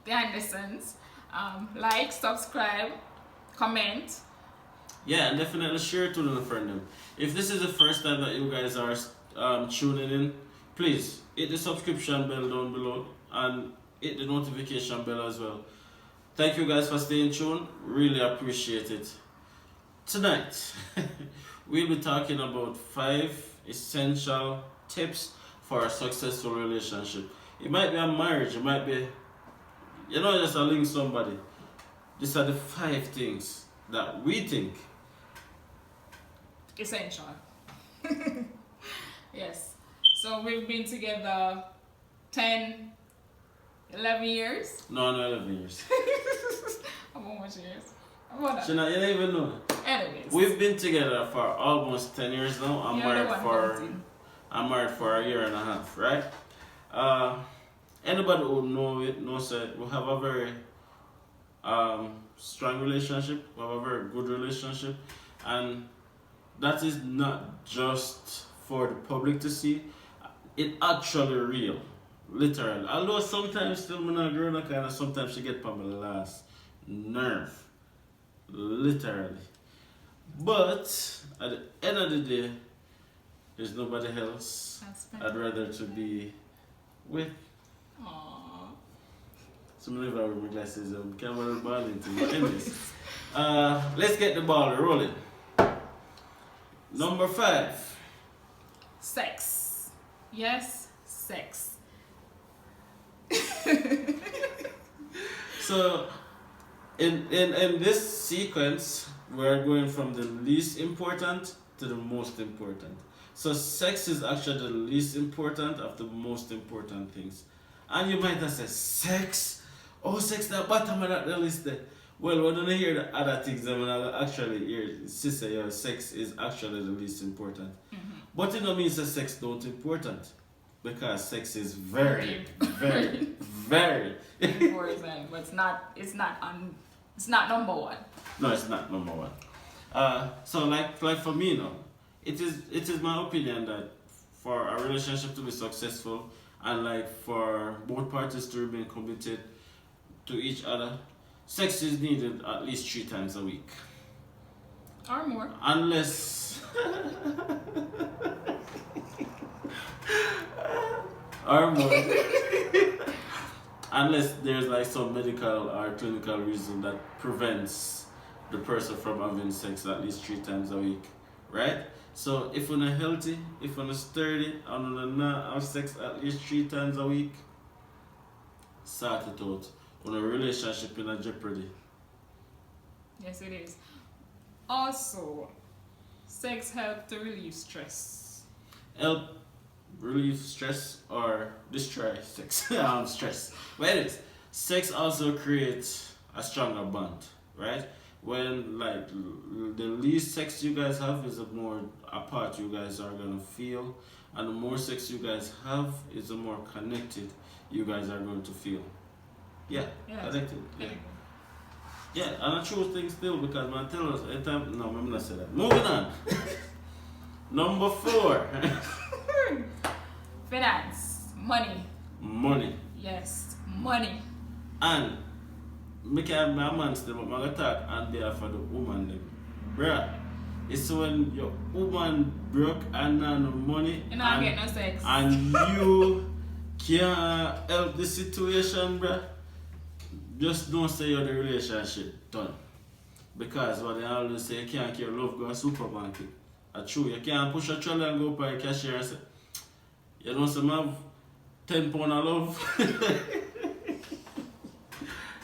DiAndersons. Like, subscribe, comment. Yeah, and definitely share it with a friend. If this is the first time that you guys are tuning in, please hit the subscription bell down below and hit the notification bell as well. Thank you guys for staying tuned. Really appreciate it. Tonight, we'll be talking about 5 essential tips for a successful relationship. It might be a marriage, it might be, just a link somebody. These are the 5 things that we think essential. Yes. So we've been together 10, 11 years. No, 11 years. How much years? About that. You don't even know. Anyways. We've been together for almost 10 years now. I'm married for a year and a half, right? Anybody who knows that we have a very strong relationship. We have a very good relationship, and that is not just for the public to see. It actually real, literally. Although sometimes still me not girl kind of sometimes she get on my last nerve, literally. But at the end of the day, there's nobody else I'd rather to be with. Aww. So I'm never with my glasses. I'm camera ball into my anyways. Let's get the ball rolling. Number 5. Sex. Yes, sex. So in this sequence, we're going from the least important to the most important. So sex is actually the least important of the most important things. And you might have said, sex? Oh, sex the bottom of that list there. Well, when I hear the other things, I'm gonna actually hear sister, your sex is actually the least important. But it don't mean that sex not important. Because sex is very, very, very important. But it's not number one. No, it's not number one. So like for me now, it is my opinion that for a relationship to be successful and like for both parties to remain committed to each other, sex is needed at least 3 times a week. Or more. Unless or more. Unless there's like some medical or clinical reason that prevents the person from having sex at least 3 times a week. Right? So if you're not healthy, if you're not sturdy, and you're not have sex at least 3 times a week, sort it out. On a relationship in a jeopardy. Yes, it is. Also, sex helps to relieve stress. Help relieve stress or destroy sex. Stress. But anyways, sex also creates a stronger bond, right? When like the least sex you guys have is the more apart you guys are gonna feel, and the more sex you guys have is the more connected you guys are going to feel. Yeah, connected. Yeah. Yeah, and a true thing still because man tell us every time. No, I'm not say that. Moving on. Number 4. Finance. Money. Money. Yes, money. And me can my man still, but I'm gonna talk on behalf of the woman them. Bruh, it's when your woman broke and not no money. You not get no sex. And you can't help the situation, bruh. Just don't say you're the relationship done. Because what they always say, you can't carry love go to a supermarket. That's true. You can't push a trolley and go by a cashier and say, you know, some have 10 pounds of love.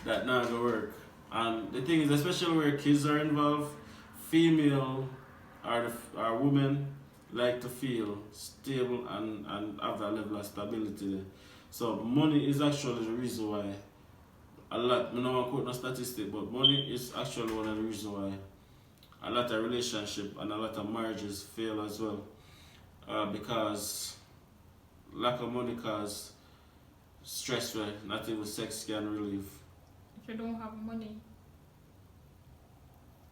That not gonna work. And the thing is, especially where kids are involved, female or women like to feel stable and have that level of stability there. So money is actually the reason why I don't want to quote no statistic, but money is actually one of the reasons why a lot of relationships and a lot of marriages fail as well. Because lack of money causes stress where not even sex can relieve. If you don't have money,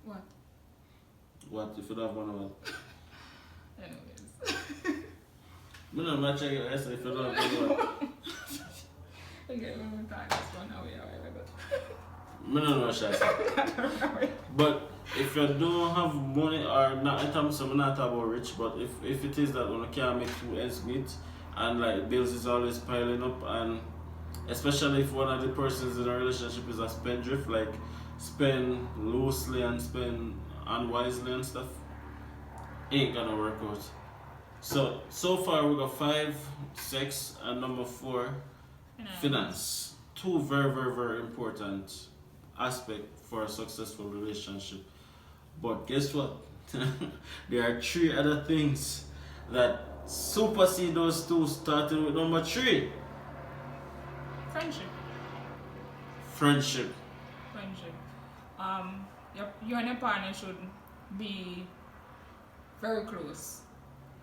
what? What if you don't have money? What? Anyways. I'm not check your answer if you don't have money. What? Okay, we'll talk this one away, I don't know, Shasta. But if you don't have money or not, I'm not about rich, but if it is that one can't make two ends meet and like bills is always piling up, and especially if one of the persons in a relationship is a spendthrift, like spend loosely and spend unwisely and stuff, ain't gonna work out. So far we got 5, 6, and number 4, finance. Two very, very, very important aspect for a successful relationship. But guess what? There are 3 other things that supersede those two, starting with number 3. Friendship. Friendship. Friendship. You and your partner should be very close.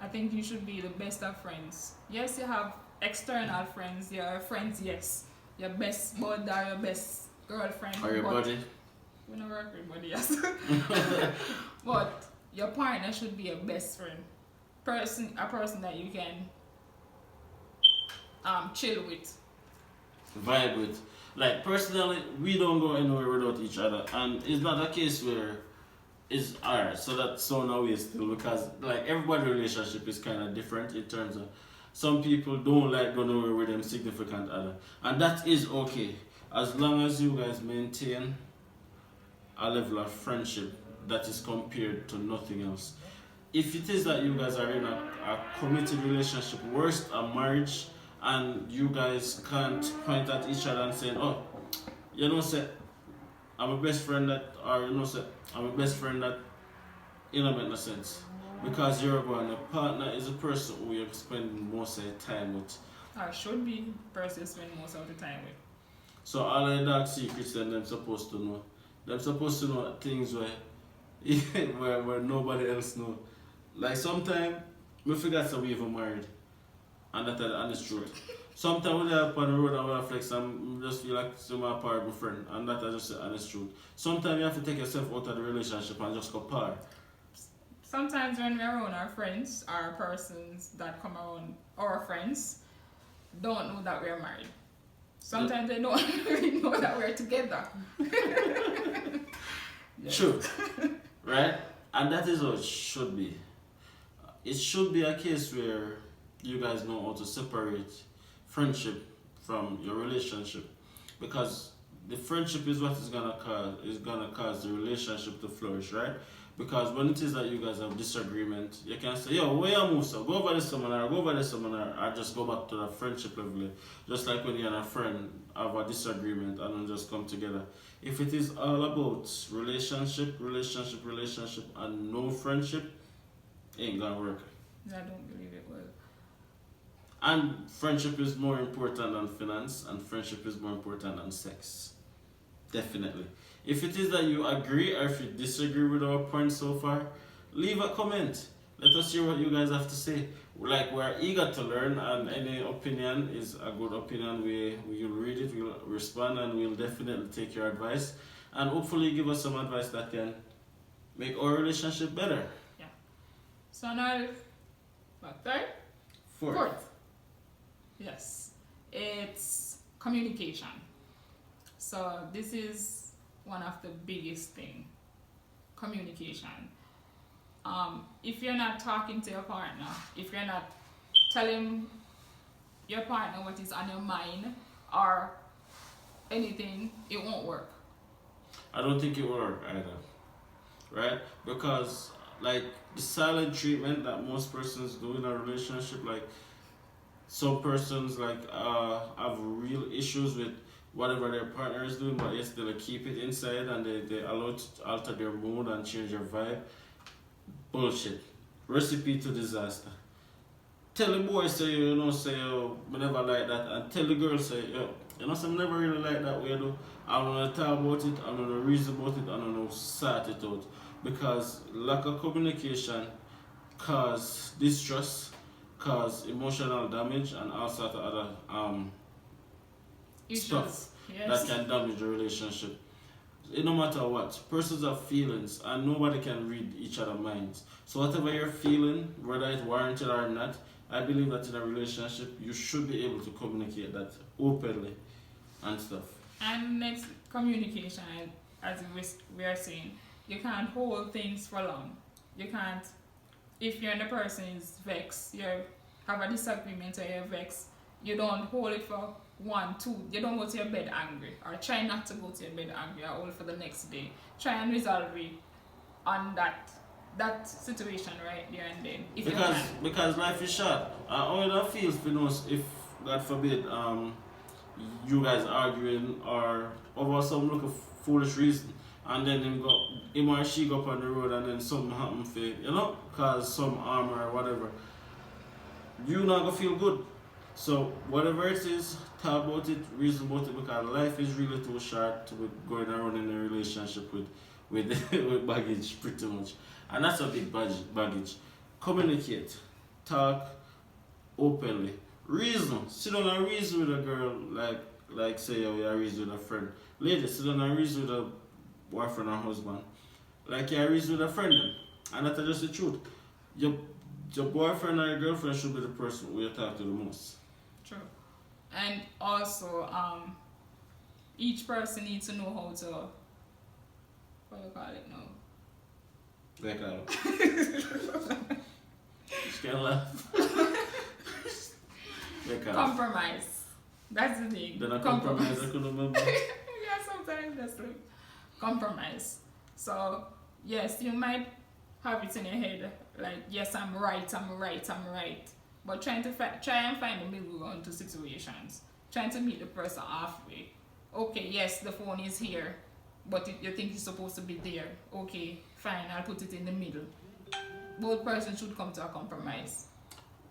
I think you should be the best of friends. Yes, you have external friends. Your friends, yes. Your best bud or your best girlfriend. Or your buddy. We don't work with buddy, yes. But your partner should be a best friend. A person that you can chill with. Vibe with. Like personally, we don't go anywhere without each other, and it's not a case where it's alright. So that's so now we still, because like everybody's relationship is kind of different in terms of some people don't like going away with them significant other, and that is okay as long as you guys maintain a level of friendship that is compared to nothing else. If it is that you guys are in a committed relationship, worst a marriage, and you guys can't point at each other and saying, oh, you know, say, I'm a best friend that, or you know, say, I'm a best friend that, it don't make no sense. Because you're going, a partner is a person who you spend most of your time with. Or should be the person you spend most of the time with. So all the dark secrets that them supposed to know. They're supposed to know things where nobody else know. Like sometimes, we forget that we even married. And that's the honest truth. Sometimes we up on the road and we flex and just feel like some my part of my friend. And that's just the honest truth. Sometimes you have to take yourself out of the relationship and just go par. Sometimes when we're around our friends, our persons that come around our friends don't know that we're married. Sometimes they don't even know that we're together. Yes. True. Right? And that is how it should be. It should be a case where you guys know how to separate friendship from your relationship, because the friendship is what is gonna cause the relationship to flourish, right? Because when it is that you guys have disagreement, you can say, yo, where you move, so go over this seminar, or just go back to the friendship level. Just like when you and a friend have a disagreement and then just come together. If it is all about relationship, and no friendship, it ain't gonna work. I don't believe it will. And friendship is more important than finance, and friendship is more important than sex. Definitely. If it is that you agree or if you disagree with our points so far, leave a comment. Let us hear what you guys have to say. Like, we're eager to learn, and any opinion is a good opinion. We'll read it, we'll respond, and we'll definitely take your advice. And hopefully give us some advice that can make our relationship better. Yeah. So now, what, third? Fourth. Yes. It's communication. So this is one of the biggest thing. Communication. If you're not talking to your partner, if you're not telling your partner what is on your mind or anything, it won't work. I don't think it will work either, right? Because like the silent treatment that most persons do in a relationship, like some persons like have real issues with whatever their partner is doing, but they still keep it inside and they allow it to alter their mood and change their vibe. Bullshit. Recipe to disaster. Tell the boy say, you know, say, yo, I never like that, and tell the girl say, yo, you know, some never really like that way though. I don't know talk about it, I don't know reason about it, I don't know sort it out. Because lack of communication cause distrust, cause emotional damage, and all sort of other stuff that can damage the relationship. No matter what, persons have feelings and nobody can read each other's minds. So whatever you're feeling, whether it's warranted or not, I believe that in a relationship you should be able to communicate that openly and stuff. And next, communication, as we are saying, you can't hold things for long. You can't, if you and the person is vexed, you have a disagreement or you're vexed, you don't hold it for 1, 2, you don't go to your bed angry, or try not to go to your bed angry, or hold for the next day. Try and resolve it on that situation right there and then. If Because life is short. How would I feel if God forbid you guys arguing or over some look of foolish reason, and then him or she go up on the road and then something happen for cause some harm or whatever, you not gonna feel good. So whatever it is, talk about it, reason about it, because life is really too short to be going around in a relationship with with baggage pretty much. And that's a big baggage. Communicate, talk openly, reason. Sit down and reason with a girl like say you reason with a friend. Ladies, sit down and reason with a boyfriend or husband. Like you reason with a friend then. And that's just the truth. Your boyfriend or your girlfriend should be the person who you talk to the most. True. And also, each person needs to know how to, what do you call it now? Like just can't laugh. Compromise. That's the thing. Then I compromise. I couldn't remember. Yeah, sometimes that's like compromise. So yes, you might have it in your head like, yes, I'm right. But try and find the middle ground to situations. Trying to meet the person halfway. Okay, yes, the phone is here, but you think it's supposed to be there. Okay, fine, I'll put it in the middle. Both persons should come to a compromise.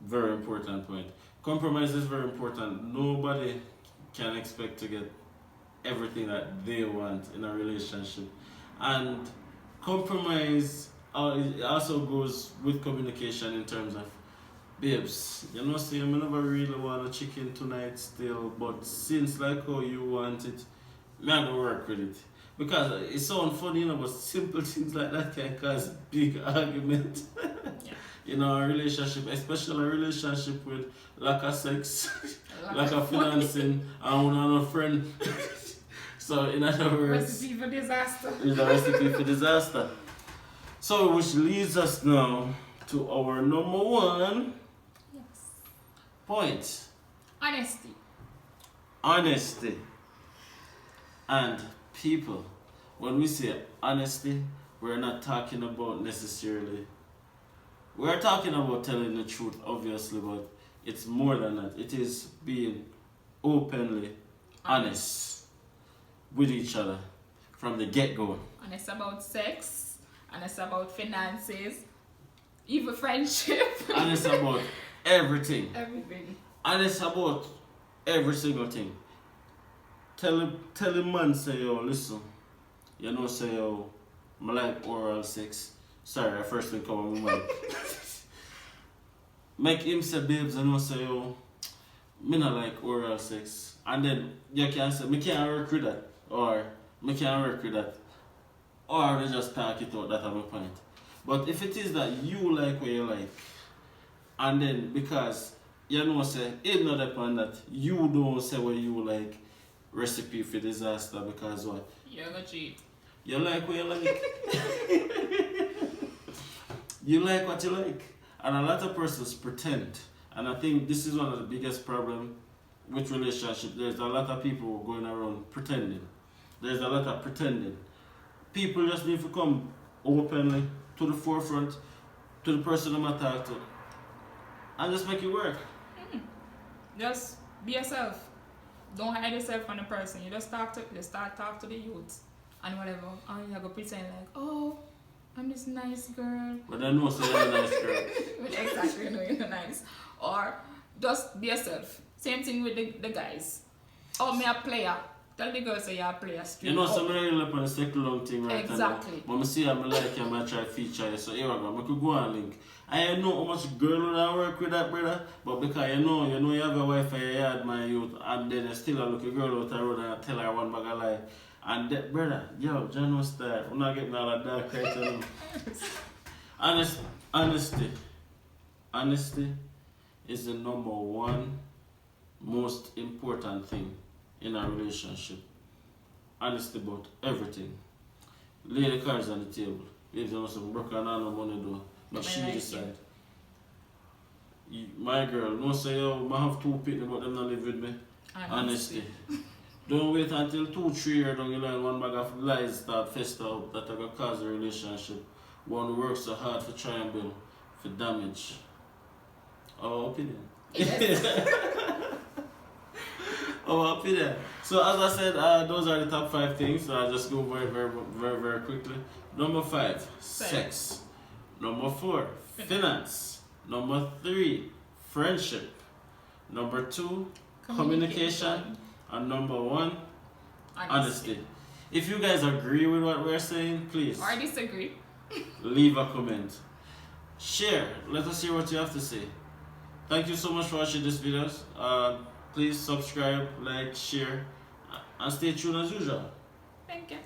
Very important point. Compromise is very important. Nobody can expect to get everything that they want in a relationship. And compromise also goes with communication in terms of, babes, see, I never really want a chicken tonight still, but since like how you want it, I'm gonna work with it. Because it sounds funny, but simple things like that can cause big argument. Yeah. A relationship, especially a relationship with lack of sex, lack of financing, and one other friend. So in other words, recipe for disaster. It's a recipe for disaster. So which leads us now to our number 1 point. Honesty. And people, when we say honesty, we're not talking about necessarily. We're talking about telling the truth, obviously, but it's more than that. It is being openly honest with each other from the get-go. Honest about sex, honest about finances, even friendship. Honest about everything. Everything. Honest about every single thing. Tell him man, say, yo, listen, say, yo, I like oral sex. Sorry, I first thing come on my mind. Make him say, babes, say, yo, me not like oral sex. And then you can say, me can't work with that. Or, me can't work with that. Or they just talk it out, that's my point. But if it is that you like what you like, and then because, say, it not upon that, you don't say what you like, recipe for disaster, because what? You're gonna cheat. You like what you like. You like what you like. And a lot of persons pretend. And I think this is one of the biggest problems with relationships. There's a lot of people going around pretending. There's a lot of pretending. People just need to come openly to the forefront, to the person I'm talking to, and just make it work. Just be yourself. Don't hide yourself from the person. You just start talk to the youth and whatever. And you go pretend like, oh, I'm this nice girl. But I know so you're a nice girl. Exactly, you know you're nice. Or just be yourself. Same thing with the guys. Oh, me a player. Tell the girl say you're a player. You know, some really up on the second long thing right now. Exactly. But I see I'm like you, I try to feature you. So here I go. I could go and link. I know how much girl would I work with that, brother. But because you know you have a wife in your yard, my youth, and then you still look a girl out the road and tell her one bag of lie. And that, brother, yo, John was there. I'm not getting all that dark right now. Honesty is the number 1 most important thing in a relationship. Honesty about everything. Lay the cards on the table. If there was some broken and no money though, but she decide. My girl, no say yo, I have 2 people but them not live with me. Honesty. Don't wait until 2-3 years down the line, one bag of lies start fester up that are gonna cause a relationship. One who works so hard for try and build, for damage. Our opinion. Yes. Our opinion. So as I said, those are the top 5 things. So I'll just go very quickly. Number 5, sex. Number 4, finance. Number 3, friendship. Number 2, communication. And number 1, honesty. If you guys agree with what we're saying, please. Or disagree. Leave a comment. Share. Let us hear what you have to say. Thank you so much for watching this video. Please subscribe, like, share, and stay tuned as usual. Thank you.